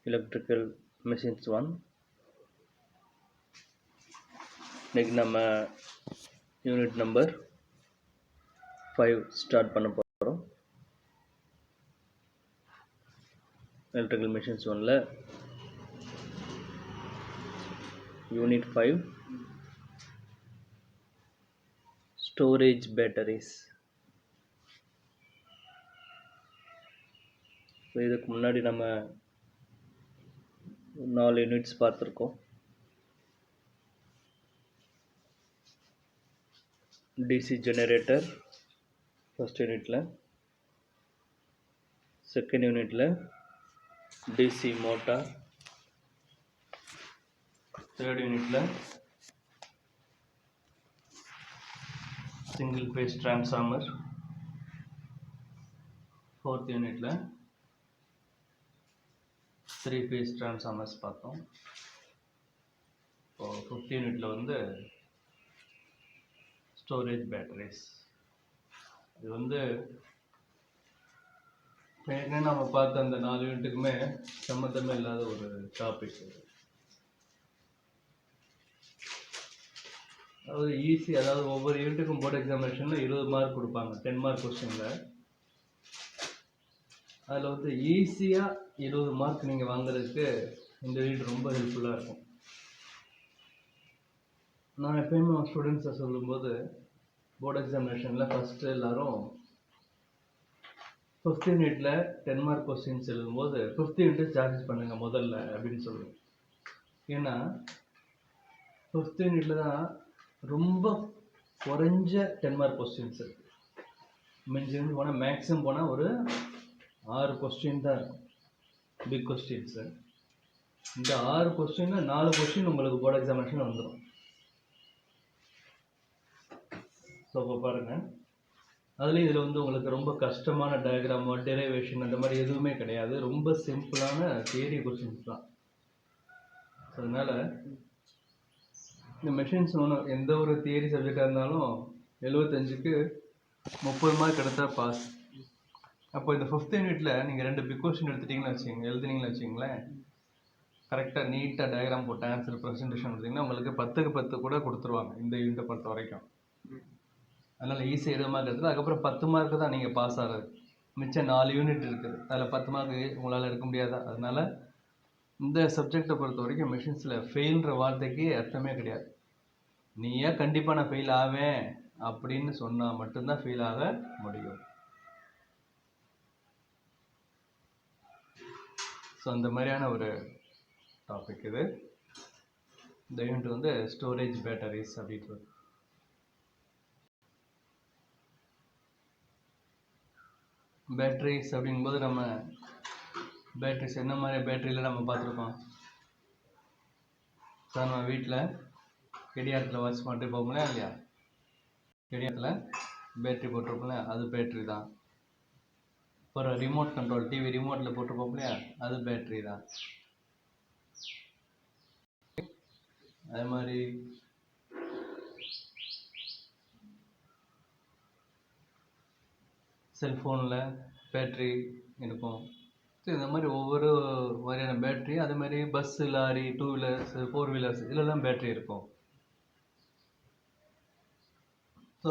electrical machines 1. இன்னைக்கு நம்ம unit number 5 start பண்ண போகிறோம். எலக்ட்ரிக்கல் மிஷின்ஸ் 1ல யூனிட் 5 ஸ்டோரேஜ் பேட்டரிஸ். இதுக்கு முன்னாடி நம்ம 4 யூனிட்ஸ் பார்த்துருக்கோம். டிசி ஜெனரேட்டர் ஃபர்ஸ்ட் யூனிட்டில், செகண்ட் யூனிட்டில் டிசி மோட்டார், தேர்ட் யூனிட்டில் சிங்கிள் பேஸ் டிரான்ஸ்ஃபார்மர், ஃபோர்த் யூனிட்டில் 3 பேஸ் டிரான்ஸ்ஃபார்மர்ஸ் பார்த்தோம். இப்போ ஃபிஃப்த் யூனிட்டில் வந்து ஸ்டோரேஜ் பேட்டரிஸ். இது ஏற்கனவே நம்ம பார்த்த அந்த 4 யூனிட்டுக்குமே சம்மந்தமே இல்லாத ஒரு டாபிக். அதாவது ஈஸி, அதாவது ஒவ்வொரு யூனிட்டுக்கும் போர்டு எக்ஸாமினேஷனில் 20 மார்க் கொடுப்பாங்க, 10 மார்க் கொஸ்டினில். அதில் ஈஸியாக 20 மார்க் நீங்கள் வாங்குறதுக்கு இந்த யூனிட் ரொம்ப ஹெல்ப்ஃபுல்லாக இருக்கும். நான் எப்பயுமே ஸ்டூடெண்ட்ஸை சொல்லும்போது, போர்டு எக்ஸாமினேஷனில் ஃபஸ்ட்டு எல்லோரும் 5th யூனிட்டில் 10 மார்க் கொஸ்டின்ஸ் எழுதும்போது 5th யூனிட் சார்ஜ் பண்ணுங்கள் முதல்ல அப்படின்னு சொல்லுவேன். ஏன்னா 5th யூனிட்டில் தான் ரொம்ப குறைஞ்ச 10 மார்க் கொஸ்டின்ஸ் இருக்குது. மிஞ்சி போனால் மேக்ஸிமம் போனால் ஒரு 6 கொஸ்டின் தான் இருக்கும், பிக் கொஸ்டின்ஸு. இந்த 6 கொஸ்டினில் 4 கொஸ்டின் உங்களுக்கு போர்டு எக்ஸாமினேஷன் வந்துடும். ஸோ இப்போ பாருங்கள், அதுலேயும் இதில் உங்களுக்கு ரொம்ப கஷ்டமான டயக்ராமோ டெரிவேஷன் அந்த மாதிரி எதுவுமே கிடையாது. ரொம்ப சிம்பிளான தியரி கொஸ்டின்ஸ் தான். ஸோ அதனால் இந்த மெஷின்ஸ் எந்த ஒரு தியரி சப்ஜெக்டாக இருந்தாலும் 75க்கு 30 மார்க் எடுத்தா பாஸ். அப்போ இந்த 5th யூனிட்டில் நீங்கள் 2 பிக் கொஸ்டின் எழுதுனீங்கன்னு வச்சிங்களேன், கரெக்டாக நீட்டாக டயக்ராம் போட்டு ஆன்சர் ப்ரெசன்டேஷன் எடுத்திங்கன்னா உங்களுக்கு 10க்கு 10 கூட கொடுத்துருவாங்க இந்த யூனிட்டை பொறுத்த வரைக்கும். அதனால் ஈஸியாக 20 மார்க் எடுத்துட்டு அதுக்கப்புறம் 10 மார்க்கு தான் நீங்கள் பாஸ் ஆகிறது. மிச்சம் 4 யூனிட் இருக்குது, அதில் 10 மார்க் உங்களால் எடுக்க முடியாதா? அதனால் இந்த சப்ஜெக்டை பொறுத்த வரைக்கும் மிஷின்ஸில் ஃபெயில்ன்ற வார்த்தைக்கு அர்த்தமே கிடையாது. நீ ஏன் கண்டிப்பாக நான் ஃபெயில் ஆவேன் அப்படின்னு சொன்னால் மட்டும்தான் ஃபெயில் ஆக முடியும். ஸோ அந்த மாதிரியான ஒரு டாபிக் இது. இந்த யூனிட் ஸ்டோரேஜ் பேட்டரிஸ் அப்படின்றது. பேட்டரிஸ் அப்படிங்கும்போது நம்ம பேட்டரிஸ் என்ன மாதிரி பேட்டரியில் நம்ம பார்த்துருக்கோம். சார் நம்ம வீட்டில் கடியாரத்தில் வாட்ச் பண்ணிட்டு போகல இல்லையா, கடியாரத்தில் பேட்டரி போட்டிருப்போம்ல, அது பேட்டரி தான். அப்புறம் ரிமோட் கண்ட்ரோல் டிவி ரிமோட்டில் போட்டிருப்போம் இல்லையா, அது பேட்டரி தான். அதே மாதிரி செல்ஃபோனில் பேட்ரி இருக்கும். ஸோ இந்த மாதிரி ஒவ்வொரு மாதிரியான பேட்ரி, அதே மாதிரி பஸ்ஸு, லாரி, 2 வீலர்ஸ், 4 வீலர்ஸ் இதெல்லாம் பேட்ரி இருக்கும். ஸோ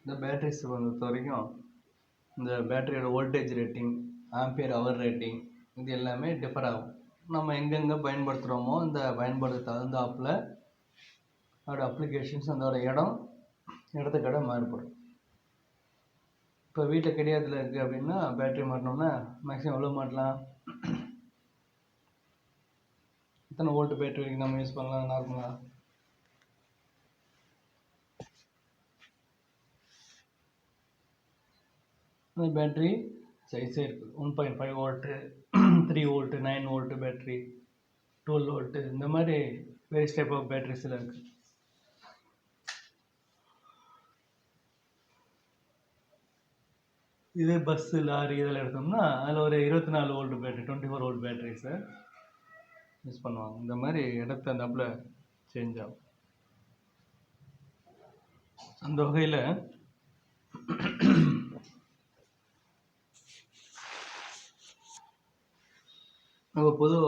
இந்த பேட்டரிஸ் பொறுத்த வரைக்கும் இந்த பேட்டரியோட voltage rating, ampere hour rating, இது எல்லாமே டிஃபர் ஆகும். நம்ம எங்கெங்கே பயன்படுத்துகிறோமோ இந்த பயன்பாடுக்கு தகுந்தாப்பில் அதோட அப்ளிகேஷன்ஸ், அதோட இடத்துக்கு இடம் மாறுபடும். இப்போ வீட்டில் கடியாரத்தில் இருக்குது அப்படின்னா பேட்டரி மாட்டினோம்னா மேக்ஸிமம் எவ்வளோ மாட்டலாம், எத்தனை வோல்ட் பேட்டரி வரைக்கும் நம்ம யூஸ் பண்ணலாம் நார்மலாக? அந்த பேட்டரி சைஸே இருக்குது. 1.5 volt, 3 volt, 9 volt battery, 12 volt, இந்த மாதிரி வேரியஸ் டைப் ஆஃப் பேட்டரிஸில் இருக்குது. இதே பஸ்ஸு, லாரி இதெல்லாம் எடுத்தோம்னா அதில் ஒரு 24 வோல்ட் பேட்டரி, 24 வோல்ட் பேட்டரிஸை யூஸ் பண்ணுவாங்க. இந்த மாதிரி இடத்து அந்தாப்பில் சேஞ்ச் ஆகும். அந்த வகையில் நம்ம பொதுவாக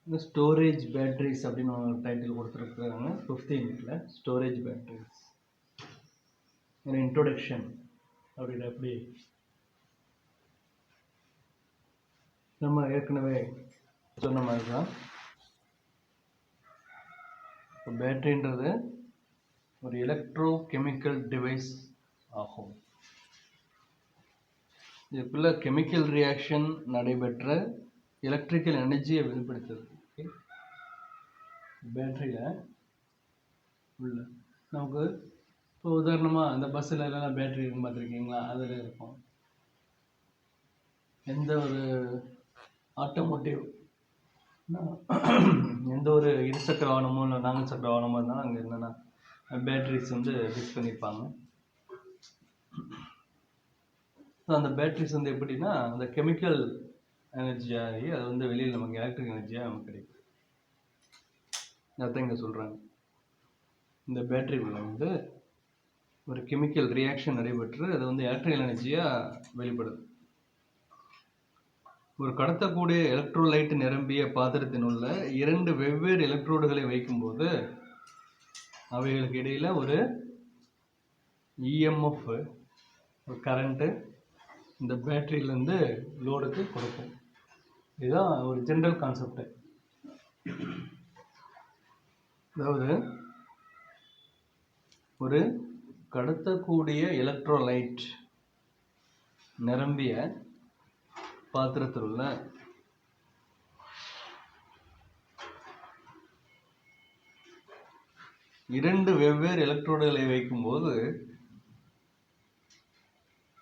ஒரு ஸ்டோரேஜ் பேட்டரிஸ் அப்படின்னு ஒரு டைட்டில் கொடுத்துருக்குறாங்க 15th ஸ்டோரேஜ் பேட்டரிஸ் இன்ட்ரோடக்ஷன் அப்படின்னு எப்படி நம்ம ஏற்கனவே சொன்ன மாதிரி தான் பேட்டரின்றது ஒரு எலக்ட்ரோ கெமிக்கல் டிவைஸ் ஆகும். இதுக்குள்ள கெமிக்கல் ரியாக்ஷன் நடைபெற்ற எலக்ட்ரிக்கல் எனர்ஜியை வெளிப்படுத்துது. பேட்டரியில் உள்ள நமக்கு இப்போ உதாரணமாக அந்த பஸ்ஸில் எல்லாம் பேட்டரி இருக்குன்னு பார்த்துருக்கீங்களா? அதில் இருக்கும். எந்த ஒரு ஆட்டோமோட்டிவ் எந்த ஒரு இருசக்கர வாகனமோ இல்லை நான்கு சக்கர வாகனமோ இருந்தாலும் அங்கே என்னென்னா பேட்டரிஸ் வந்து ஃபிக்ஸ் பண்ணியிருப்பாங்க. ஸோ அந்த பேட்டரிஸ் வந்து எப்படின்னா அந்த கெமிக்கல் எனர்ஜியாகி அது வந்து வெளியில் நமக்கு எலக்ட்ரிக் எனர்ஜியாக நமக்கு கிடைக்கும். அதான் இங்கே சொல்கிறாங்க. இந்த பேட்டரிக்குள்ள வந்து ஒரு கெமிக்கல் ரியாக்ஷன் நடைபெற்று அது வந்து எலக்ட்ரிக்கல் எனர்ஜியாக வெளிப்படுது. ஒரு கடத்தக்கூடிய எலக்ட்ரோலைட் நிரம்பிய பாத்திரத்தின் உள்ள 2 வெவ்வேறு எலக்ட்ரோடுகளை வைக்கும்போது அவைகளுக்கு இடையில ஒரு இஎம்எஃப் ஒரு கரண்ட்டு இந்த பேட்டரியிலேருந்து லோடுக்கு கொடுக்கும். இதுதான் ஒரு ஜென்ரல் கான்செப்ட். அதாவது ஒரு கடத்தக்கூடிய எலக்ட்ரோலைட் நிரம்பிய பாத்திரத்தில் உள்ள இரண்டு வெவ்வேறு எலக்ட்ரோடுகளை வைக்கும்போது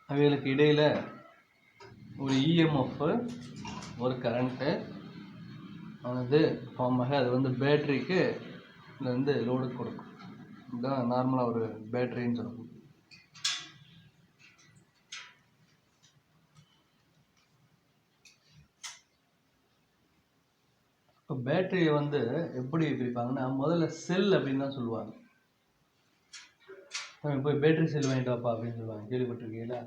அவைகளுக்கு இடையில ஒரு இஎம்எஃப் ஒரு கரண்ட்டு ஆனது ஃபார்ம் ஆக அது வந்து பேட்டரிக்கு வந்து லோடு கொடுக்கும். இதுதான் நார்மலாக ஒரு பேட்டரின்னு சொல்லணும். இப்போ பேட்டரியை வந்து எப்படி பிரிப்பாங்கன்னா முதல்ல செல் அப்படின்னு தான் சொல்லுவாங்க. போய் பேட்டரி செல் வாங்கிட்டு வாப்பா அப்படின்னு சொல்லுவாங்க. கேள்விப்பட்டிருக்கீங்களா?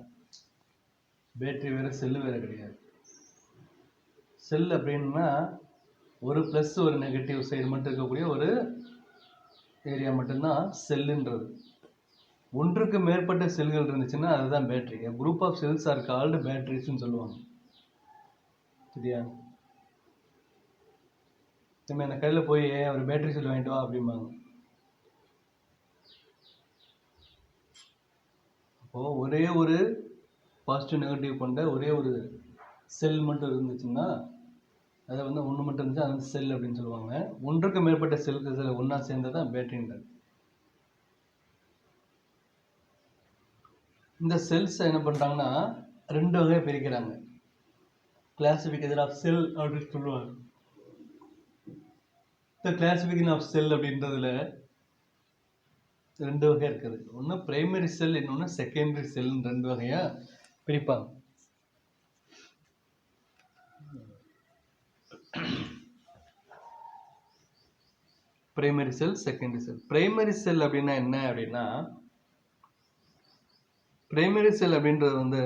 பேட்டரி வேறு செல்லு வேறு கிடையாது. செல் அப்படின்னா ஒரு ப்ளஸ் ஒரு நெகட்டிவ் சைடு மட்டும் இருக்கக்கூடிய ஒரு ஏரியா மட்டும்தான் செல்லுன்றது. ஒன்றுக்கு மேற்பட்ட செல்கள் இருந்துச்சுன்னா அதுதான் battery. Group of cells are called பேட்டரிஸ்ன்னு சொல்லுவாங்க. சரியா? நம்ம அந்த கடையில் போய் ஒரு பேட்டரி செல் வாங்கிட்டு வா அப்படிம்பாங்க. அப்போது ஒரே ஒரு பாசிட்டிவ் நெகட்டிவ் கொண்ட ஒரே ஒரு செல் மட்டும் இருந்துச்சுன்னா அதை வந்து ஒன்று மட்டும் இருந்துச்சு அது வந்து செல் அப்படின்னு சொல்லுவாங்க. ஒன்றுக்கு மேற்பட்ட செல்கள் ஒன்றா சேர்ந்தது தான் பேட்டரின்றது. இந்த செல்ஸ் என்ன பண்ணுறாங்கன்னா 2 வகையாக பிரிக்கிறாங்க. கிளாசிஃபிகேஷன் ஆஃப் செல் அப்படின்னு சொல்லுவாங்க. இந்த கிளாசிஃபிகேஷன் ஆஃப் செல் அப்படின்றதுல 2 வகை இருக்குது. ஒன்று பிரைமரி செல், இன்னொன்று செகண்டரி செல்னு 2 வகையாக பிரிப்பாங்க. பிரைமரி செல், செகண்டரி செல். பிரைமரி செல் அப்படின்னா என்ன அப்படின்னா பிரைமரி செல் அப்படின்றது வந்து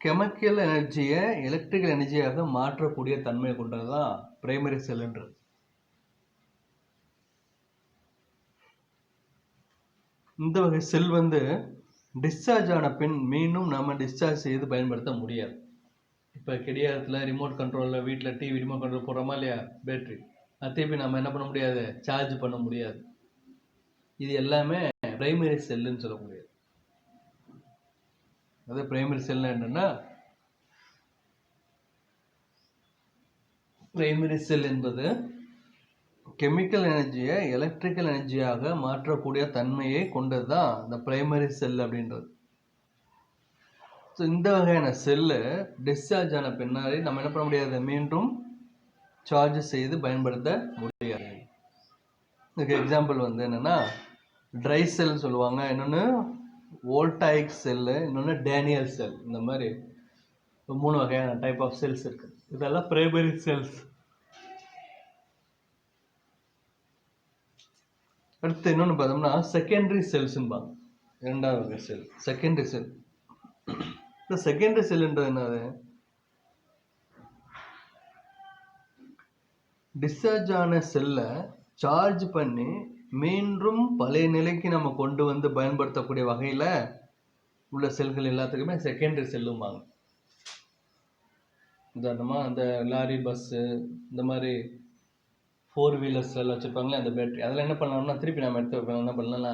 கெமிக்கல் எனர்ஜியை எலக்ட்ரிக்கல் எனர்ஜியாக மாற்றக்கூடிய தன்மை கொண்டது தான் பிரைமரி செல்ன்றது. இந்த வகை செல் வந்து டிஸ்சார்ஜ் ஆன பின் மீண்டும் நம்ம டிஸ்சார்ஜ் செய்து பயன்படுத்த முடியாது. இப்போ கிடையாதுல ரிமோட் கண்ட்ரோலில் வீட்டில் டிவி ரிமோட் கண்ட்ரோல் போடுறோமா இல்லையா பேட்டரி, அது திருப்பி நம்ம என்ன பண்ண முடியாது, சார்ஜ் பண்ண முடியாது. இது எல்லாமே பிரைமரி செல்லுன்னு சொல்ல முடியாது. அது பிரைமரி செல்னா என்னன்னா பிரைமரி செல் என்பது கெமிக்கல் எனர்ஜியை எலக்ட்ரிக்கல் எனர்ஜியாக மாற்றக்கூடிய தன்மையை கொண்டது தான் இந்த பிரைமரி செல் அப்படின்றது. ஸோ இந்த வகையான செல்லு டிஸ்சார்ஜ் ஆன பின்னாடி நம்ம என்ன பண்ண முடியாது, மீண்டும் சார்ஜ் செய்து பயன்படுத்த முடியாது. இதுக்கு எக்ஸாம்பிள் வந்து என்னென்னா ட்ரை செல் சொல்லுவாங்க, இன்னொன்று வோல்டாயிக் செல்லு, இன்னொன்று டேனியல் செல். இந்த மாதிரி 3 வகையான டைப் ஆஃப் செல்ஸ் இருக்குது. இதெல்லாம் பிரைமரி செல்ஸ். அடுத்து இன்னொன்று பார்த்தோம்னா செகண்டரி செல்ஸ்ன்பாங்க. 2வது வகை செல் செகண்டரி செல். இந்த செகண்டரி செல்ன்றது என்னது, டிஸ்சார்ஜ் ஆன செல்லை சார்ஜ் பண்ணி மீண்டும் பழைய நிலைக்கு நம்ம கொண்டு வந்து பயன்படுத்தக்கூடிய வகையில் உள்ள செல்கள் எல்லாத்துக்குமே செகண்டரி செல்லும்பாங்க. உதாரணமாக அந்த லாரி, பஸ்ஸு, இந்த மாதிரி 4 வீலர்ஸ் எல்லாம் வச்சுருப்பாங்களே அந்த பேட்டரி, அதில் என்ன பண்ணலாம்னா திருப்பி நம்ம எடுத்து என்ன பண்ணலாம்னா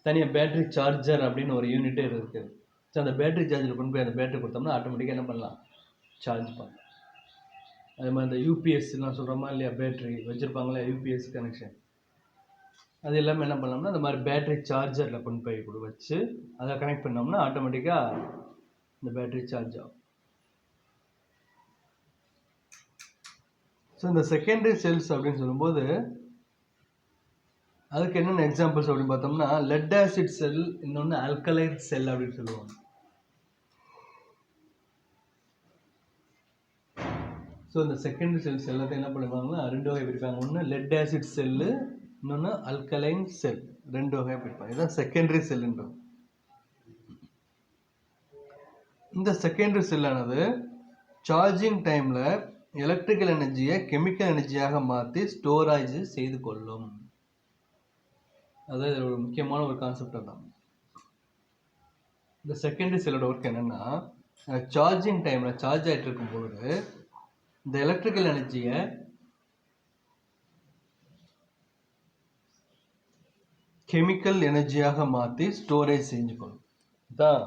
தனியாக பேட்டரி சார்ஜர் அப்படின்னு ஒரு யூனிட்டே இருக்குது. ஸோ அந்த பேட்டரி சார்ஜர் கொண்டு போய் அந்த பேட்டரி கொடுத்தோம்னா ஆட்டோமேட்டிக்காக என்ன பண்ணலாம், சார்ஜ் பண்ணலாம். அது மாதிரி இந்த யூபிஎஸ்லாம் சொல்கிறோமா இல்லையா, பேட்டரி வச்சுருப்பாங்களே யூபிஎஸ் கனெக்ஷன், அது எல்லாமே என்ன பண்ணலாம்னா அந்த மாதிரி பேட்டரி சார்ஜரில் கொண்டு போய் வச்சு அதை கனெக்ட் பண்ணோம்னா ஆட்டோமேட்டிக்காக இந்த பேட்டரி சார்ஜ் ஆகும். ஸோ இந்த செகண்டரி செல்ஸ் அப்படின்னு சொல்லும்போது அதுக்கு என்னென்ன எக்ஸாம்பிள்ஸ் அப்படின்னு பார்த்தோம்னா லெட் ஆசிட் செல், இன்னொன்று ஆல்கலைன் செல் அப்படின்னு சொல்லுவாங்க. ஸோ இந்த செகண்டரி செல்ஸ் எல்லாத்தையும் என்ன பண்ணுவாங்கன்னா 2 வகை பிரிப்பாங்க. ஒன்று லெட் ஆசிட் செல்லு, இன்னொன்று அல்கலைன் செல், 2 வகையாக பிரிப்பாங்க. இதுதான் செகண்டரி செல்லுன்றது. இந்த செகண்டரி செல்லானது சார்ஜிங் டைமில் எலக்ட்ரிக்கல் எனர்ஜியை கெமிக்கல் எனர்ஜியாக மாற்றி ஸ்டோரேஜ் செய்து கொள்ளும். அதான் இதில் ஒரு முக்கியமான ஒரு கான்செப்ட் தான். இந்த செகண்டரி செல்லோட ஒர்க் என்னென்னா சார்ஜிங் டைமில் சார்ஜ் ஆகிட்டு இருக்கும் பொழுது இந்த எலக்ட்ரிக்கல் எனர்ஜியை கெமிக்கல் எனர்ஜியாக மாற்றி ஸ்டோரேஜ் செஞ்சுக்கணும். இதுதான்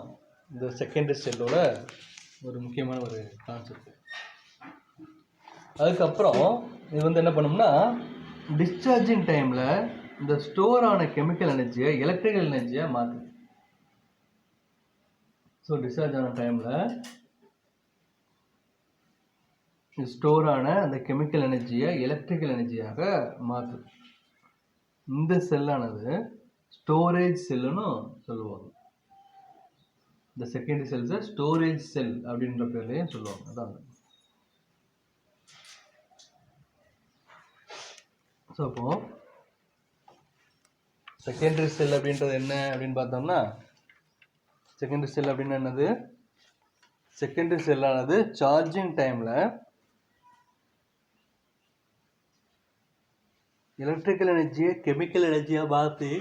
இந்த செகண்டரி செல்லோட ஒரு முக்கியமான ஒரு கான்செப்ட். அதுக்கப்புறம் இது வந்து என்ன பண்ணோம்னா டிஸ்சார்ஜிங் டைமில் இந்த ஸ்டோர் ஆன கெமிக்கல் எனர்ஜியை எலக்ட்ரிக்கல் எனர்ஜியாக மாற்று. ஸோ டிஸ்சார்ஜ் ஆன டைமில் ஸ்டோர் ஆன அந்த கெமிக்கல் எனர்ஜியை எலக்ட்ரிக்கல் எனர்ஜியாக மாற்று. இந்த செல்லானது ஸ்டோரேஜ் செல்லுன்னு சொல்லுவாங்க. இந்த செகண்டரி செல்ஸை ஸ்டோரேஜ் செல் அப்படின்ற பேர்லையும் சொல்லுவாங்க. அதான். ஸோ அப்போ செகண்டரி செல் அப்படின்றது என்ன அப்படின்னு பார்த்தோம்னா செகண்டரி செல் அப்படின்னா என்னது, செகண்டரி செல்லானது சார்ஜிங் டைமில் எலக்ட்ரிக்கல் எனர்ஜியை கெமிக்கல் எனர்ஜியாக மாற்றி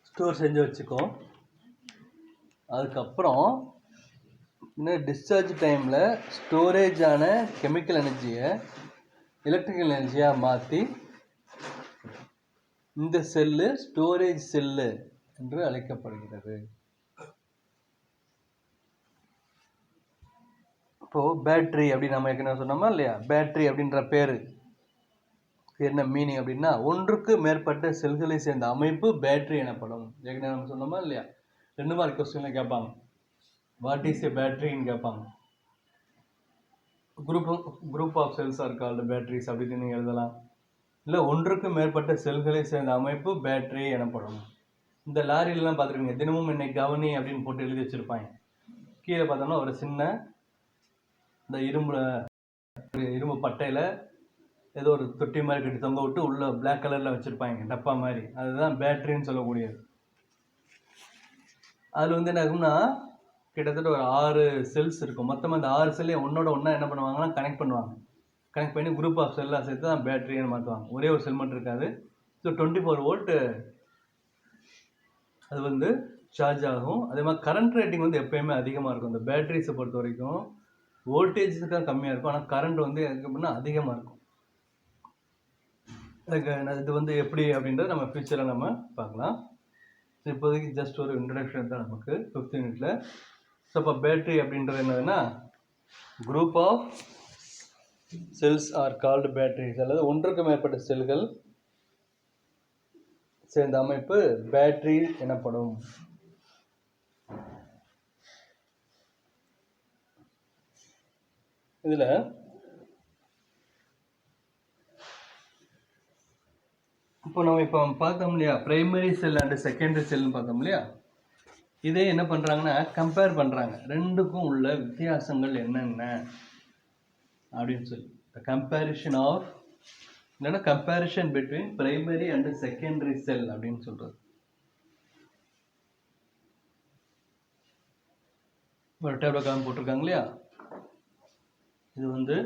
ஸ்டோர் செஞ்சு வச்சுக்கோம். அதுக்கப்புறம் இன்னும் டிஸ்சார்ஜ் டைமில் ஸ்டோரேஜ் ஆன கெமிக்கல் எனர்ஜியை எலக்ட்ரிக்கல் எனர்ஜியாக மாற்றி இந்த செல்லு ஸ்டோரேஜ் செல்லு என்று அழைக்கப்படுகிறது. இப்போது பேட்ரி அப்படின்னு நம்ம ஏற்கனவே சொன்னோமா இல்லையா, பேட்ரி அப்படின்ற பேர் என்ன மீனிங் அப்படின்னா ஒன்றுக்கு மேற்பட்ட செல்களை சேர்ந்த அமைப்பு பேட்டரி எனப்படும். ஏற்கனவே நம்ம சொன்னோமா இல்லையா, 2 மார்க் கொஸ்டின்ல கேட்பாங்க, வாட் இஸ் எ பேட்டரின்னு கேட்பாங்க. Group of cells are called batteries அப்படின்னு நீங்கள் எழுதலாம். இல்லை ஒன்றுக்கு மேற்பட்ட செல்களை சேர்ந்த அமைப்பு பேட்டரி எனப்படும். இந்த லாரியிலலாம் பார்த்துருக்கீங்க, தினமும் இன்னைக்கு கவனி அப்படின்னு போட்டு எழுதி வச்சுருப்பாங்க. கீழே பார்த்தோம்னா ஒரு சின்ன இந்த இரும்பு பட்டையில் ஏதோ ஒரு தொட்டி மாதிரி கட்டி தொங்க விட்டு உள்ள பிளாக் கலரில் வச்சுருப்பாங்க டப்பா மாதிரி, அதுதான் பேட்டரின்னு சொல்லக்கூடியது. அதில் வந்து என்ன ஆகும்னா கிட்டத்தட்ட ஒரு 6 செல்ஸ் இருக்கும். மொத்தமாக அந்த 6 செல்லையும் ஒன்றோட ஒன்றா என்ன பண்ணுவாங்கன்னா கனெக்ட் பண்ணுவாங்க. கனெக்ட் பண்ணி குரூப் ஆஃப் செல்லாக சேர்த்து தான் பேட்டரின்னு மாற்றுவாங்க. ஒரே ஒரு செல் மட்டும் இருக்காது. ஸோ 24 வோல்ட்டு அது வந்து சார்ஜ் ஆகும். அதே மாதிரி கரண்ட் ரேட்டிங் வந்து எப்போயுமே அதிகமாக இருக்கும். இந்த பேட்டரிஸை பொறுத்த வரைக்கும் வோல்டேஜ் தான் கம்மியாக இருக்கும், ஆனால் கரண்ட் வந்து எப்படின்னா அதிகமாக இருக்கும். இது வந்து எப்படி அப்படின்றத நம்ம ஃபியூச்சரில் நம்ம பார்க்கலாம். ஸோ இப்போதைக்கு ஜஸ்ட் ஒரு இன்ட்ரடக்ஷன் தான் நமக்கு 5th யூனிட்ல. ஸோ இப்போ பேட்டரி அப்படின்றது என்னதுன்னா group of cells are called batteries, அல்லது ஒன்றுக்கு மேற்பட்ட செல்கள் சேர்ந்த அமைப்பு பேட்டரி எனப்படும். இதில் இப்போ பார்த்தோம் இல்லையா, பிரைமரி செல் அண்ட் செகண்டரி செல்னு பார்த்தோம் இல்லையா, இதே என்ன பண்ணுறாங்கன்னா கம்பேர் பண்ணுறாங்க, ரெண்டுக்கும் உள்ள வித்தியாசங்கள் என்னென்ன அப்படின்னு சொல்லி. கம்பேரிஷன் ஆஃப் இல்லைன்னா comparison between primary and secondary cell அப்படின்னு சொல்கிறது. ஒரு டேபிள் காலம் போட்டிருக்காங்க இல்லையா, இது வந்து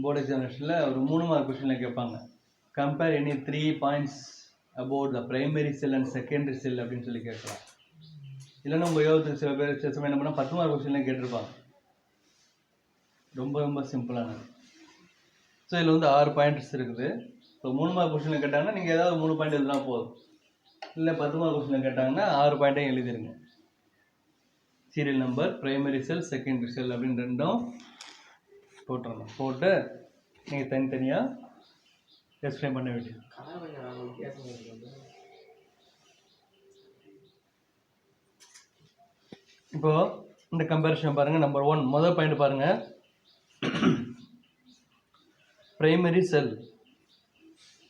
போர்டு எக்ஸாமினேஷனில் ஒரு 3 மார்க் கொஸ்டினில் கேட்பாங்க. Compare any 3 points about the primary cell and secondary cell அப்படின்னு சொல்லி கேட்கலாம். இல்லைன்னா உங்கள் யோகத்துக்கு சில பேர் சில சமயம் என்ன பண்ணால் 10 மார்க் கொஸ்டின்லாம் கேட்டிருப்பாங்க. ரொம்ப ரொம்ப சிம்பிளானது. ஸோ இதில் வந்து 6 பாயிண்ட்ஸ் இருக்குது. ஸோ 3 மார்க் கொஸ்டினில் கேட்டாங்கன்னா நீங்கள் ஏதாவது 3 பாயிண்ட் எழுதினா போதும். இல்லை 10 மார்க் கொஸ்டினில் கேட்டாங்கன்னா 6 பாயிண்ட்டையும் எழுதிருங்க. Serial number, primary cell, secondary cell அப்படின்னு ரெண்டும் போட்டுடணும். போட்டு நீங்கள் தனித்தனியாக எக்ஸ்பிளைன் பண்ண வேண்டியது. இப்போ இந்த கம்பேரிஷன் பாருங்க. நம்பர் 1 முதல் பாயிண்ட் பாருங்க. பிரைமரி செல்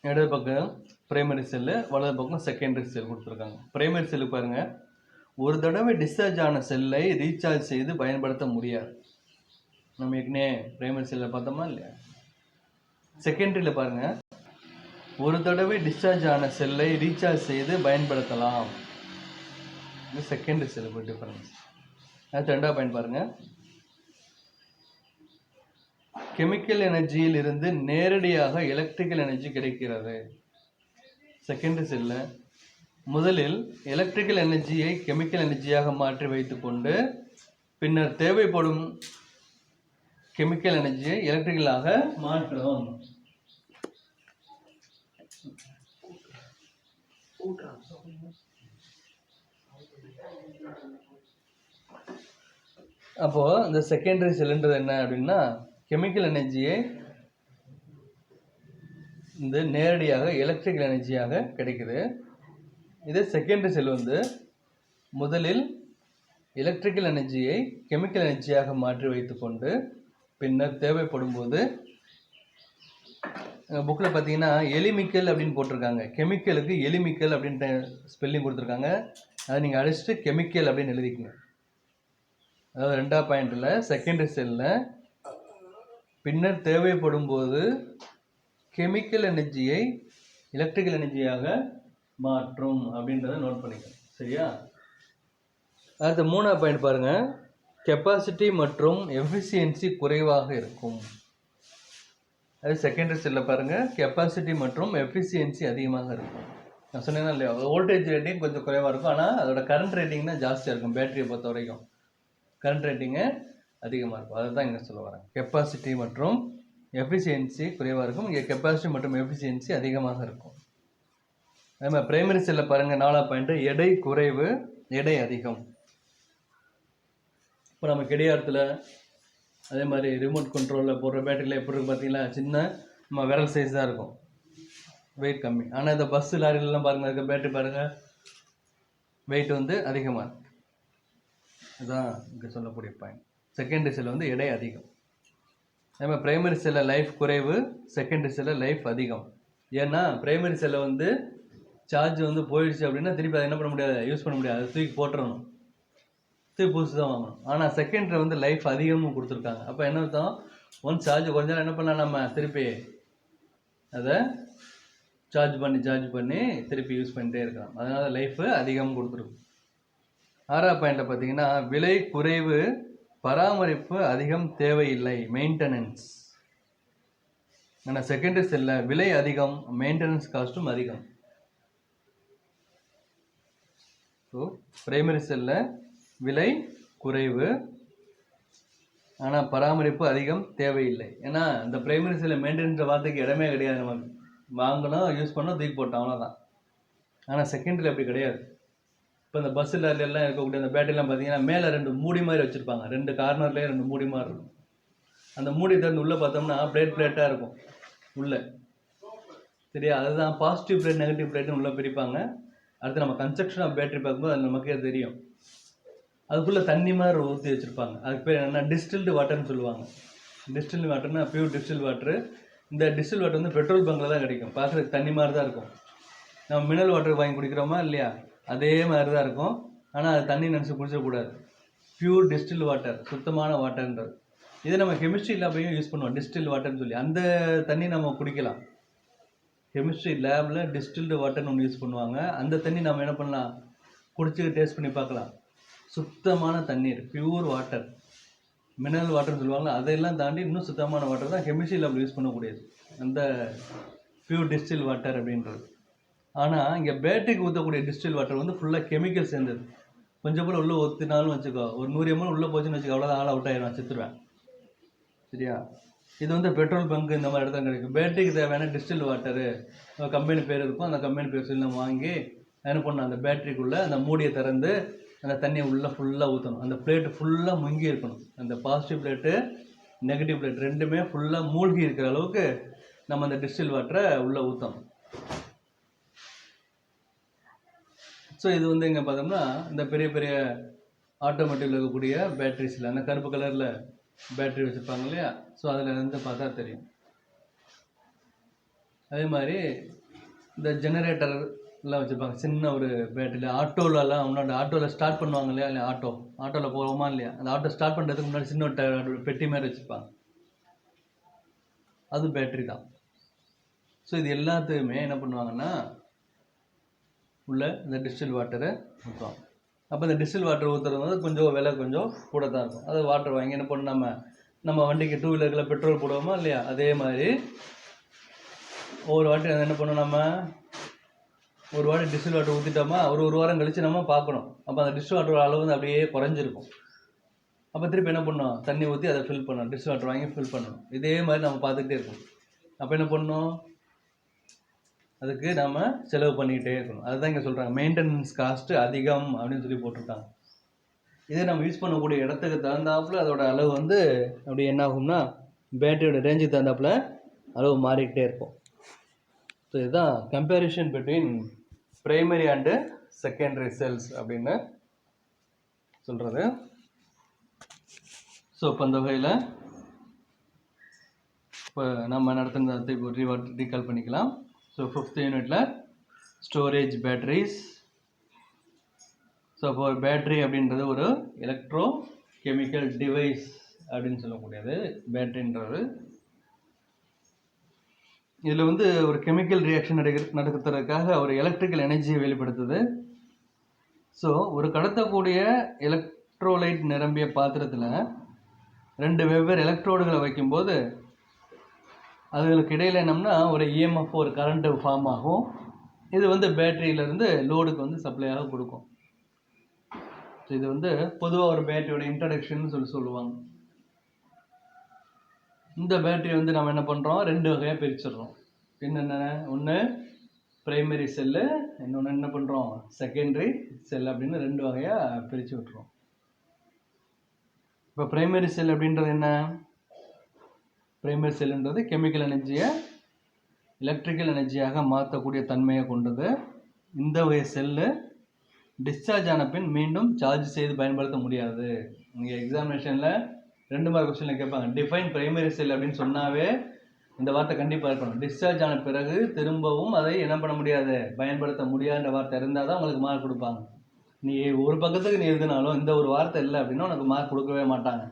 இடது பக்கம் பிரைமரி செல்லு, வலது பக்கம் செகண்டரி செல் கொடுத்துருக்காங்க. பிரைமரி செல்லு பாருங்க, ஒரு தடவை டிஸ்சார்ஜ் ஆன செல்லை ரீசார்ஜ் செய்து பயன்படுத்த முடியாது. நம்ம ஏற்கனவே பிரைமரி செல்லில் பார்த்தோமா இல்லையா? செகண்டரியில் பாருங்க, ஒரு தடவை டிஸ்சார்ஜ் ஆன செல்லை ரீசார்ஜ் செய்து பயன்படுத்தலாம். இது செகண்டரி செல்லுக்கு டிஃபரன்ஸ். அடுத்து ரெண்டாவது பாயிண்ட் பாருங்க, கெமிக்கல் எனர்ஜியில் இருந்து நேரடியாக எலக்ட்ரிக்கல் எனர்ஜி கிடைக்கிறது. செகண்டரி செல்லில் முதலில் எலக்ட்ரிக்கல் எனர்ஜியை கெமிக்கல் எனர்ஜியாக மாற்றி வைத்துக்கொண்டு பின்னர் தேவைப்படும் கெமிக்கல் எனர்ஜியை எலக்ட்ரிக்கலாக மாற்றும். அப்போ இந்த செகண்டரி செல்ன்றது என்ன அப்படின்னா, கெமிக்கல் எனர்ஜியை இந்த நேரடியாக எலக்ட்ரிக்கல் எனர்ஜியாக கிடைக்குது. இதே செகண்டரி செல் வந்து முதலில் எலக்ட்ரிக்கல் எனர்ஜியை கெமிக்கல் எனர்ஜியாக மாற்றி வைத்துக்கொண்டு பின்னர் தேவைப்படும் போது, புக்கில் பார்த்தீங்கன்னா எலிமிக்கல் அப்படின்னு போட்டிருக்காங்க. கெமிக்கலுக்கு எலிமிக்கல் அப்படின்ட்டு ஸ்பெல்லிங் கொடுத்துருக்காங்க. அதை நீங்கள் அடிச்சுட்டு கெமிக்கல் அப்படின்னு எழுதிக்கங்க. அதாவது ரெண்டாவது பாயிண்டில் செகண்டரி செல்லில் பின்னர் தேவைப்படும் போது கெமிக்கல் எனர்ஜியை எலக்ட்ரிக்கல் எனர்ஜியாக மாற்றும் அப்படின்றத நோட் பண்ணிக்கணும். சரியா? அடுத்த மூணாவது பாயிண்ட் பாருங்க, கெப்பாசிட்டி மற்றும் எஃபிஷியன்சி குறைவாக இருக்கும். அது செகண்டரி செல்லில் பாருங்க, கெப்பாசிட்டி மற்றும் எஃபிஷியன்சி அதிகமாக இருக்கும். நான் சொன்னேன்னா இல்லையா, வோல்டேஜ் ரேட்டிங் கொஞ்சம் குறைவாக இருக்கும், ஆனால் அதோட கரண்ட் ரேட்டிங் தான் ஜாஸ்தியாக இருக்கும். பேட்டரியை பொறுத்த வரைக்கும் கரண்ட் ரேட்டிங்கு அதிகமாக இருக்கும். அதை தான் இங்கே சொல்ல வரேன். கெப்பாசிட்டி மற்றும் எஃபிஷியன்சி குறைவாக இருக்கும், இங்கே கெப்பாசிட்டி மற்றும் எஃபிஷியன்சி அதிகமாக இருக்கும். அதே மாதிரி பிரைமரி செல்லில் பாருங்கள், 4வது பாயிண்ட்டு எடை குறைவு, எடை அதிகம். இப்போ நம்ம கடிகாரத்தில் அதே மாதிரி ரிமோட் கண்ட்ரோலில் போடுற பேட்டரியில் எப்படி இருக்கும் பார்த்தீங்களா, சின்ன நம்ம விரல் சைஸ் தான் இருக்கும், வெயிட் கம்மி. ஆனால் இந்த பஸ்ஸு லாரிலாம் பாருங்கள், இருக்க பேட்டரி பாருங்கள், வெயிட் வந்து அதிகமாக இருக்கும். இதுதான் இங்கே சொல்லக்கூடிய பாயிண்ட். செகண்டரி செல் வந்து எடை அதிகம். அதே மாதிரி பிரைமரி செல்லில் லைஃப் குறைவு, செகண்டரி செல்லில் லைஃப் அதிகம். ஏன்னா பிரைமரி செல்லை வந்து சார்ஜ் வந்து போயிடுச்சு அப்படின்னா திருப்பி அதை என்ன பண்ண முடியாது, யூஸ் பண்ண முடியாது, அதை தூக்கி போட்டுறணும், தூக்கி புதுசு தான் வாங்கணும். ஆனால் செகண்டரி வந்து லைஃப் அதிகமும் கொடுத்துருக்காங்க. அப்போ என்ன அர்த்தம், ஒன் சார்ஜ் கொஞ்சம் என்ன பண்ணலாம், நம்ம திருப்பி அதை சார்ஜ் பண்ணி திருப்பி யூஸ் பண்ணிட்டே இருக்கலாம். அதனால லைஃபு அதிகம் கொடுத்துருக்கும். 6வது பாயிண்டில் பார்த்தீங்கன்னா விலை குறைவு, பராமரிப்பு அதிகம் தேவையில்லை, மெயின்டெனன்ஸ். ஆனால் செகண்டரி செல்லில் விலை அதிகம், மெயின்டெனன்ஸ் காஸ்ட்டும் அதிகம். ஸோ பிரைமரி செல்லில் விலை குறைவு, ஆனால் பராமரிப்பு அதிகம் தேவையில்லை. ஏன்னா இந்த பிரைமரி செல்லில் மெயின்டெனன்ஸ் வார்த்தைக்கு இடமே கிடையாது. நமக்கு வாங்கணும், யூஸ் பண்ணோம், தூக்கி போட்டோம், அவ்வளோதான். ஆனால் செகண்டரியில் அப்படி கிடையாது. இப்போ இந்த பஸ்ஸு லாரிலாம் இருக்கக்கூடிய அந்த பேட்டரிலாம் பார்த்தீங்கன்னா மேலே 2 மூடி மாதிரி வச்சுருப்பாங்க. 2 கார்னர்லேயே 2 மூடி மாதிரி இருக்கும். அந்த மூடி திறந்து உள்ளே பார்த்தோம்னா பிளேட்டாக இருக்கும் உள்ளே. சரியா? அதுதான் பாசிட்டிவ் பிளேட், நெகட்டிவ் பிளேட்னு உள்ளே பிரிப்பாங்க. அடுத்து நம்ம கன்ஸ்ட்ரக்ஷன் ஆஃப் பேட்டரி பார்க்கும்போது அது நமக்கே தெரியும். அதுக்குள்ளே தண்ணி மாதிரி ஊற்றி வச்சுருப்பாங்க. அதுக்கு பேர் என்னென்னா டிஸ்டில்டு வாட்டர்னு சொல்லுவாங்க. டிஸ்டில்டு வாட்டர்னா பியூர் டிஸ்டில் வாட்ரு. இந்த டிஸ்டில் வாட்டர் வந்து பெட்ரோல் பங்கில் தான் கிடைக்கும். பார்க்குறதுக்கு தண்ணி மாதிரி தான் இருக்கும். நம்ம மினரல் வாட்டர் வாங்கி குடிக்கிறோமா இல்லையா, அதே மாதிரி தான் இருக்கும். ஆனால் அது தண்ணி நினச்சி குடிச்சக்கூடாது. பியூர் டிஸ்டில் வாட்டர், சுத்தமான வாட்டர்ன்றது. இதை நம்ம கெமிஸ்ட்ரி லேப்லையும் யூஸ் பண்ணுவோம், டிஸ்டில் வாட்டர்னு சொல்லி. அந்த தண்ணி நம்ம குடிக்கலாம். கெமிஸ்ட்ரி லேபில் டிஸ்டில்டு வாட்டர்னு ஒன்று யூஸ் பண்ணுவாங்க. அந்த தண்ணி நம்ம என்ன பண்ணலாம், குடிச்சு டேஸ்ட் பண்ணி பார்க்கலாம். சுத்தமான தண்ணீர், பியூர் வாட்டர். மினரல் வாட்டர்னு சொல்லுவாங்க, அதையெல்லாம் தாண்டி இன்னும் சுத்தமான வாட்டர் தான் கெமிஸ்ட்ரி லேபில் யூஸ் பண்ணக்கூடியது, அந்த பியூர் டிஸ்டில் வாட்டர் அப்படின்றது. ஆனால் இங்கே பேட்டரிக்கு ஊற்றக்கூடிய டிஸ்டில் வாட்டர் வந்து ஃபுல்லாக கெமிக்கல் சேர்ந்தது. கொஞ்சம் கூட உள்ளே ஊற்றினாலும் வச்சுக்கோ, ஒரு 100 ml உள்ளே போச்சுன்னு வச்சுக்கோ, அவ்வளோதான், ஆள் அவுட் ஆயிடும், செத்துருவேன். சரியா? இது வந்து பெட்ரோல் பங்க் இந்த மாதிரி இடத்துல கிடைக்கும். பேட்டரிக்கு தேவையான டிஸ்டில் வாட்டரு கம்பெனி பேர் இருக்கும், அந்த கம்பெனி பேர் சொல்லி நம்ம வாங்கி என்ன பண்ணணும், அந்த பேட்டரிக்குள்ளே அந்த மூடியை திறந்து அந்த தண்ணியை உள்ளே ஃபுல்லாக ஊற்றணும். அந்த பிளேட்டு ஃபுல்லாக முங்கி இருக்கணும். அந்த பாசிட்டிவ் பிளேட்டு நெகட்டிவ் பிளேட் ரெண்டுமே ஃபுல்லாக மூழ்கி இருக்கிற அளவுக்கு நம்ம அந்த டிஸ்டில் வாட்டரை உள்ளே ஊற்றணும். ஸோ இது வந்து எங்கே பார்த்தோம்னா இந்த பெரிய பெரிய ஆட்டோமேட்டிவில் இருக்கக்கூடிய பேட்டரிஸில் அந்த கருப்பு கலரில் பேட்டரி வச்சுருப்பாங்க இல்லையா, ஸோ அதில் இருந்து பார்த்தா தெரியும். அதே மாதிரி இந்த ஜெனரேட்டர்லாம் வச்சுருப்பாங்க, சின்ன ஒரு பேட்டரியில். ஆட்டோலலாம் முன்னாடி ஆட்டோவில் ஸ்டார்ட் பண்ணுவாங்க இல்லையா, இல்லை ஆட்டோவில் போவோமா இல்லையா, அந்த ஆட்டோ ஸ்டார்ட் பண்ணுறதுக்கு முன்னாடி சின்ன ஒரு பெட்டி மாதிரி வச்சுருப்பாங்க, அது பேட்டரி தான். ஸோ இது எல்லாத்துக்குமே என்ன பண்ணுவாங்கன்னா உள்ள இந்த டிஸ்டில் வாட்டரை ஊற்றுவாங்க. அப்போ இந்த டிஸ்டில் வாட்டர் ஊற்றுறது வந்து கொஞ்சம் விலை கொஞ்சம் கூட தான் இருக்கும். அது வாட்டர் வாங்கி என்ன பண்ணணும், நம்ம வண்டிக்கு 2 வீலரில் பெட்ரோல் போடுவோமா இல்லையா, அதே மாதிரி ஒவ்வொரு வாட்டி அதை என்ன பண்ணணும், நம்ம ஒரு வாட்டி டிஸ்டில் வாட்டர் ஊற்றிட்டோமா ஒரு வாரம் கழித்து நம்ம பார்க்கணும். அப்போ அந்த டிஸ்டில் வாட்டர் அளவு வந்து அப்படியே குறைஞ்சிருக்கும். அப்போ திருப்பி என்ன பண்ணணும், தண்ணி ஊற்றி அதை ஃபில் பண்ணணும், டிஸ்டில் வாட்டர் வாங்கி ஃபில் பண்ணணும். இதே மாதிரி நம்ம பார்த்துக்கிட்டே இருக்கணும். அப்போ என்ன பண்ணணும், அதுக்கு நம்ம செலவு பண்ணிக்கிட்டே இருக்கணும். அதுதான் இங்கே சொல்கிறாங்க, மெயின்டெனன்ஸ் காஸ்ட்டு அதிகம் அப்படின்னு சொல்லி போட்டிருக்காங்க. இதே நம்ம யூஸ் பண்ணக்கூடிய இடத்துக்கு தகுந்தாப்புல அதோட அளவு வந்து அப்படி என்ன ஆகும்னா பேட்டரியோட ரேஞ்சுக்கு தகுந்தாப்புல அளவு மாறிக்கிட்டே இருக்கும். ஸோ இதுதான் comparison between primary and secondary cells அப்படின்னு சொல்கிறது. ஸோ இப்போ அந்த வகையில் இப்போ நம்ம நடத்துனதை இப்போ ரீகால் பண்ணிக்கலாம். ஸோ 5th யூனிட்டில் ஸ்டோரேஜ் பேட்டரிஸ். ஸோ அப்போ ஒரு பேட்ரி அப்படின்றது ஒரு எலக்ட்ரோ கெமிக்கல் டிவைஸ் அப்படின்னு சொல்லக்கூடியது பேட்டரின்றது. இதில் வந்து ஒரு கெமிக்கல் ரியாக்ஷன் நடக்கிறதுக்காக ஒரு எலக்ட்ரிக்கல் எனர்ஜியை வெளிப்படுத்துது. ஸோ ஒரு கடத்தக்கூடிய எலக்ட்ரோலைட் நிரம்பிய பாத்திரத்தில் 2 வெவ்வேறு எலக்ட்ரோடுகளை வைக்கும்போது அதுகளுக்கு இடையில் என்னம்னா ஒரு EMF ஒரு கரண்ட்டு ஃபார்ம் ஆகும். இது வந்து பேட்டரியிலேருந்து லோடுக்கு வந்து சப்ளையாக கொடுக்கும். ஸோ இது வந்து பொதுவாக ஒரு பேட்டரியோட இன்ட்ரடக்ஷன் சொல்லுவாங்க. இந்த பேட்டரி வந்து நம்ம என்ன பண்ணுறோம், 2 வகையாக பிரிச்சிடுறோம். என்னென்ன, ஒன்று பிரைமரி செல்லு, இன்னொன்று என்ன பண்ணுறோம் செகண்டரி செல் அப்படின்னு 2 வகையாக பிரித்து விட்டுறோம். இப்போ பிரைமரி செல் அப்படின்றது என்ன, பிரைமரி செல்லுன்றது கெமிக்கல் எனர்ஜியை எலக்ட்ரிக்கல் எனர்ஜியாக மாற்றக்கூடிய தன்மையை கொண்டது. இந்த வகை செல்லு டிஸ்சார்ஜ் ஆன பின் மீண்டும் சார்ஜ் செய்து பயன்படுத்த முடியாது. நீங்கள் எக்ஸாமினேஷனில் 2 மார்க் கொஸ்டினில் கேட்பாங்க, டிஃபைன் பிரைமரி செல் அப்படின்னு சொன்னாவே இந்த வார்த்தை கண்டிப்பாக இருக்கணும். டிஸ்சார்ஜ் ஆன பிறகு திரும்பவும் அதை என்ன பண்ண முடியாது, பயன்படுத்த முடியாத வார்த்தை இருந்தால் தான் உங்களுக்கு மார்க் கொடுப்பாங்க. நீ ஒரு பக்கத்துக்கு நீ எழுதினாலும் இந்த ஒரு வார்த்தை இல்லை அப்படின்னா உனக்கு மார்க் கொடுக்கவே மாட்டாங்க.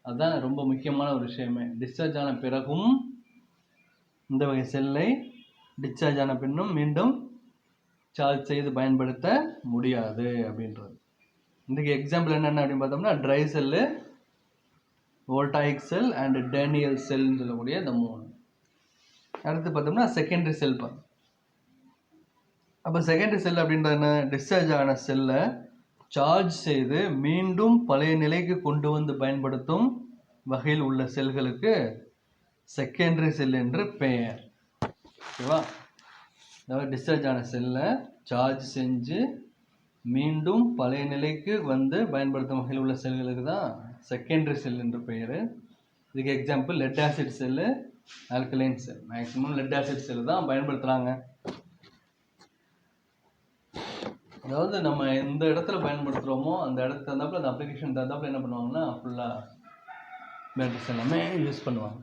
அதுதான் ரொம்ப முக்கியமான ஒரு விஷயமே. டிஸ்சார்ஜ் ஆன பிறகும் இந்த வகை செல்லை டிஸ்சார்ஜ் ஆன பின்னும் மீண்டும் சார்ஜ் செய்து பயன்படுத்த முடியாது அப்படின்றது. இன்றைக்கு எக்ஸாம்பிள் என்னென்ன அப்படின்னு பார்த்தோம்னா dry cell, voltaic cell and Daniel செல்னு சொல்லக்கூடிய இந்த 3. அடுத்து பார்த்தோம்னா செகண்டரி செல். அப்போ செகண்டரி செல் அப்படின்றது என்ன, டிஸ்சார்ஜ் ஆன செல்லை சார்ஜ் செய்து மீண்டும் பழைய நிலைக்கு கொண்டு வந்து பயன்படுத்தும் வகையில் உள்ள செல்களுக்கு செகண்டரி செல் என்று பெயர். ஓகேவா? அதாவது டிஸ்சார்ஜ் ஆன செல்லை சார்ஜ் செஞ்சு மீண்டும் பழைய நிலைக்கு வந்து பயன்படுத்தும் வகையில் உள்ள செல்களுக்கு தான் செகண்டரி செல் என்று பெயர். இதுக்கு example lead acid cell, alkaline cell. Maximum lead acid cell தான் பயன்படுத்துகிறாங்க. அதாவது நம்ம எந்த இடத்துல பயன்படுத்துகிறோமோ அந்த இடத்துக்கு தகுந்தாப்புல அந்த அப்ளிகேஷன் தகுந்தாப்புல என்ன பண்ணுவாங்கன்னா ஃபுல்லாக பேட்டரிஸ் எல்லாமே யூஸ் பண்ணுவாங்க.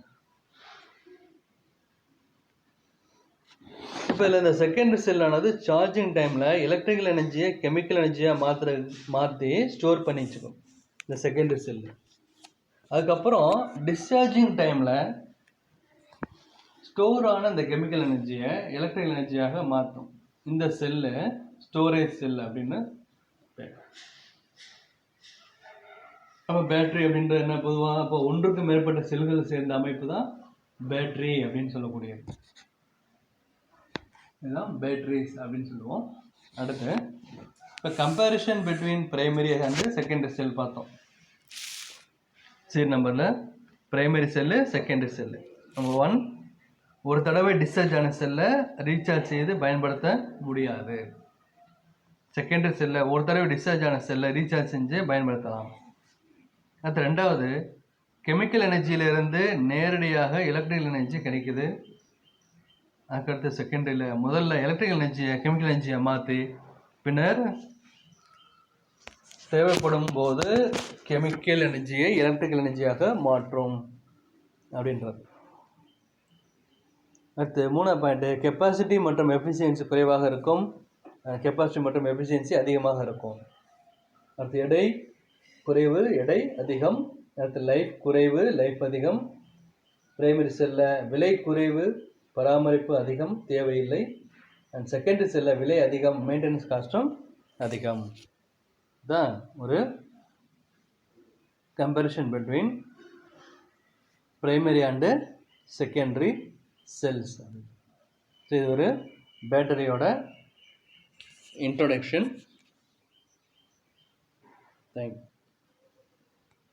இப்போ இதில் இந்த செகண்டரி செல்லானது சார்ஜிங் டைமில் எலக்ட்ரிக்கல் எனர்ஜியை கெமிக்கல் எனர்ஜியாக மாற்றி ஸ்டோர் பண்ணி வச்சுக்கும் இந்த செகண்டரி செல்லு. அதுக்கப்புறம் டிஸ்சார்ஜிங் டைமில் ஸ்டோர் ஆன இந்த கெமிக்கல் எனர்ஜியை எலக்ட்ரிக்கல் எனர்ஜியாக மாற்றும் இந்த செல்லு ஸ்டோரேஜ் செல் அப்படின்னு பேர். அப்போ பேட்டரி அப்படின்றது என்ன, பொதுவாக அப்போ ஒன்றுக்கு மேற்பட்ட செல்கள் சேர்ந்த அமைப்பு தான் பேட்டரி அப்படின்னு சொல்லக்கூடியது. இதுதான் பேட்டரிஸ் அப்படின்னு சொல்லுவோம். அடுத்து இப்போ comparison between primary and secondary cell பார்த்தோம். சரி, நம்பரில் primary cell secondary cell. Number 1, ஒரு தடவை டிஸ்சார்ஜ் ஆன செல்லை ரீசார்ஜ் செய்து பயன்படுத்த முடியாது. செகண்டரி செல்லை ஒரு தடவை டிஸ்சார்ஜ் ஆன செல்லை ரீசார்ஜ் செஞ்சு பயன்படுத்தலாம். அடுத்து ரெண்டாவது, கெமிக்கல் எனர்ஜியிலிருந்து நேரடியாக எலக்ட்ரிக்கல் எனர்ஜி கிடைக்குது. அதுக்கடுத்து செகண்டரியில் முதல்ல எலக்ட்ரிக்கல் எனர்ஜியை கெமிக்கல் எனர்ஜியை மாற்றி பின்னர் தேவைப்படும் போது கெமிக்கல் எனர்ஜியை எலக்ட்ரிக்கல் எனர்ஜியாக மாற்றும் அப்படின்றது. அடுத்து 3ஆவது பாயிண்ட்டு, கெப்பாசிட்டி மற்றும் எஃபிஷியன்சி குறைவாக இருக்கும், கெப்பாசிட்டி மற்றும் எஃபிஷியன்சி அதிகமாக இருக்கும். அடுத்து எடை குறைவு, எடை அதிகம். அடுத்து லைஃப் குறைவு, லைஃப் அதிகம். பிரைமரி செல்ல விலை குறைவு, பராமரிப்பு அதிகம், தேவையில்லை. அண்ட் செகண்டரி செல்ல விலை அதிகம், மெயின்டெனன்ஸ் காஸ்ட்டும் அதிகம். தான் ஒரு comparison between primary and secondary cells. இது ஒரு பேட்டரியோட இன்ட்ரோடக்ஷன். தேங்க்யூ.